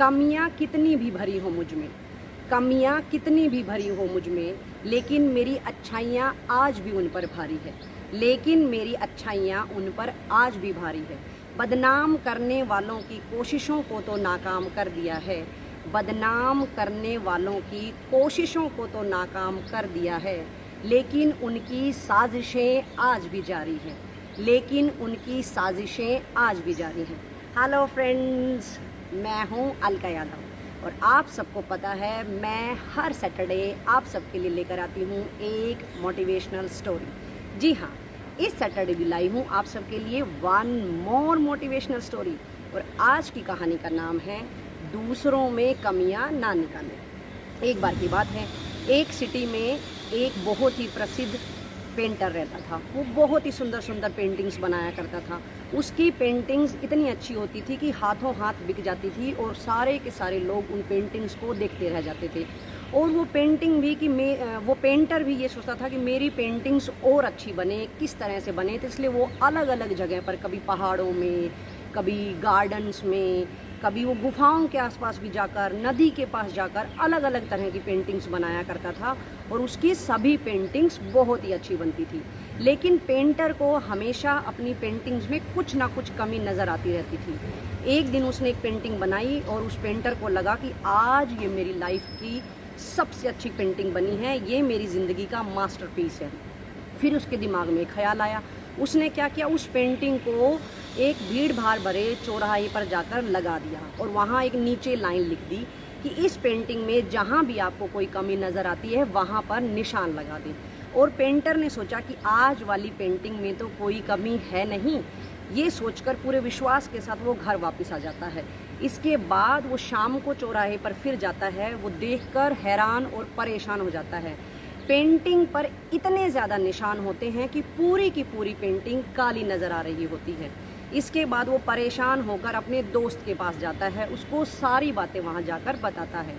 कमियां कितनी भी भरी हो मुझ में, कमियां कितनी भी भरी हो मुझ में, लेकिन मेरी अच्छाइयाँ आज भी उन पर भारी है, लेकिन मेरी अच्छाइयाँ उन पर आज भी भारी है। बदनाम करने वालों की कोशिशों को तो नाकाम कर दिया है, बदनाम करने वालों की कोशिशों को तो नाकाम कर दिया है, लेकिन उनकी साजिशें आज भी जारी हैं, लेकिन उनकी साजिशें आज भी जारी हैं। हेलो फ्रेंड्स, मैं हूँ अलका यादव और आप सबको पता है मैं हर सैटरडे आप सबके लिए लेकर आती हूँ एक मोटिवेशनल स्टोरी। जी हाँ, इस सैटरडे भी लाई हूँ आप सबके लिए वन मोर मोटिवेशनल स्टोरी और आज की कहानी का नाम है दूसरों में कमियां ना निकालें। एक बार की बात है, एक सिटी में एक बहुत ही प्रसिद्ध पेंटर रहता था। वो बहुत ही सुंदर सुंदर पेंटिंग्स बनाया करता था। उसकी पेंटिंग्स इतनी अच्छी होती थी कि हाथों हाथ बिक जाती थी और सारे के सारे लोग उन पेंटिंग्स को देखते रह जाते थे। और वो पेंटिंग भी कि वो पेंटर भी ये सोचता था कि मेरी पेंटिंग्स और अच्छी बने, किस तरह से बने। तो इसलिए वो अलग अलग जगह पर, कभी पहाड़ों में, कभी गार्डन्स में, कभी वो गुफाओं के आसपास भी जाकर, नदी के पास जाकर अलग अलग तरह की पेंटिंग्स बनाया करता था और उसकी सभी पेंटिंग्स बहुत ही अच्छी बनती थी। लेकिन पेंटर को हमेशा अपनी पेंटिंग्स में कुछ ना कुछ कमी नज़र आती रहती थी। एक दिन उसने एक पेंटिंग बनाई और उस पेंटर को लगा कि आज ये मेरी लाइफ की सबसे अच्छी पेंटिंग बनी है, ये मेरी ज़िंदगी का मास्टरपीस है। फिर उसके दिमाग में ख्याल आया, उसने क्या किया, उस पेंटिंग को एक भीड़ भाड़ भरे चौराहे पर जाकर लगा दिया और वहाँ एक नीचे लाइन लिख दी कि इस पेंटिंग में जहाँ भी आपको कोई कमी नज़र आती है वहाँ पर निशान लगा दें। और पेंटर ने सोचा कि आज वाली पेंटिंग में तो कोई कमी है नहीं, ये सोचकर पूरे विश्वास के साथ वो घर वापस आ जाता है। इसके बाद वो शाम को चौराहे पर फिर जाता है। वो देखकर हैरान और परेशान हो जाता है। पेंटिंग पर इतने ज़्यादा निशान होते हैं कि पूरी की पूरी पेंटिंग काली नज़र आ रही होती है। इसके बाद वो परेशान होकर अपने दोस्त के पास जाता है, उसको सारी बातें वहाँ जाकर बताता है।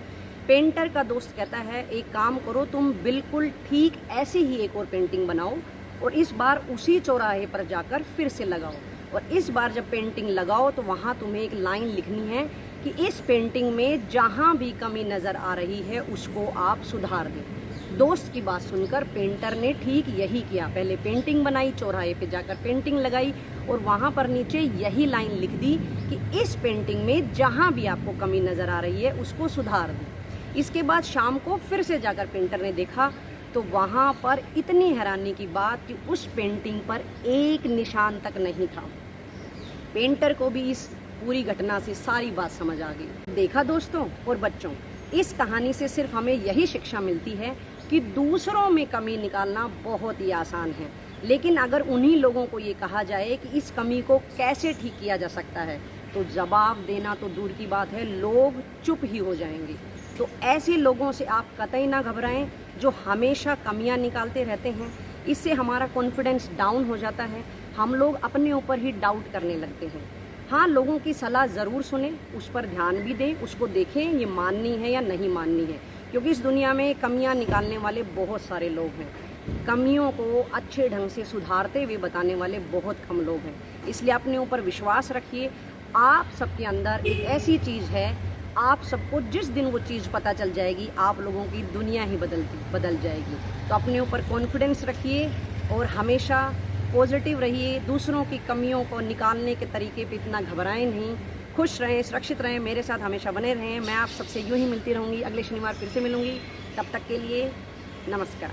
पेंटर का दोस्त कहता है, एक काम करो, तुम बिल्कुल ठीक ऐसी ही एक और पेंटिंग बनाओ और इस बार उसी चौराहे पर जाकर फिर से लगाओ और इस बार जब पेंटिंग लगाओ तो वहाँ तुम्हें एक लाइन लिखनी है कि इस पेंटिंग में जहाँ भी कमी नज़र आ रही है उसको आप सुधार दें। दोस्त की बात सुनकर पेंटर ने ठीक यही किया। पहले पेंटिंग बनाई, चौराहे पे जाकर पेंटिंग लगाई और वहाँ पर नीचे यही लाइन लिख दी कि इस पेंटिंग में जहाँ भी आपको कमी नज़र आ रही है उसको सुधार दें। इसके बाद शाम को फिर से जाकर पेंटर ने देखा तो वहाँ पर इतनी हैरानी की बात कि उस पेंटिंग पर एक निशान तक नहीं था। पेंटर को भी इस पूरी घटना से सारी बात समझ आ गई। देखा दोस्तों और बच्चों, इस कहानी से सिर्फ हमें यही शिक्षा मिलती है कि दूसरों में कमी निकालना बहुत ही आसान है, लेकिन अगर उन्हीं लोगों को ये कहा जाए कि इस कमी को कैसे ठीक किया जा सकता है तो जवाब देना तो दूर की बात है, लोग चुप ही हो जाएंगे। तो ऐसे लोगों से आप कतई ना घबराएं जो हमेशा कमियां निकालते रहते हैं। इससे हमारा कॉन्फिडेंस डाउन हो जाता है, हम लोग अपने ऊपर ही डाउट करने लगते हैं। हाँ, लोगों की सलाह ज़रूर सुने, उस पर ध्यान भी दें, उसको देखें ये माननी है या नहीं माननी है, क्योंकि इस दुनिया में कमियां निकालने वाले बहुत सारे लोग हैं। कमियों को अच्छे ढंग से सुधारते हुए बताने वाले बहुत कम लोग हैं। इसलिए अपने ऊपर विश्वास रखिए। आप सबके अंदर एक ऐसी चीज़ है, आप सबको जिस दिन वो चीज़ पता चल जाएगी आप लोगों की दुनिया ही बदल जाएगी। तो अपने ऊपर कॉन्फिडेंस रखिए और हमेशा पॉजिटिव रहिए। दूसरों की कमियों को निकालने के तरीके पे इतना घबराएं नहीं। खुश रहें, सुरक्षित रहें, मेरे साथ हमेशा बने रहें। मैं आप सबसे यूँ ही मिलती रहूँगी। अगले शनिवार फिर से मिलूँगी। तब तक के लिए नमस्कार।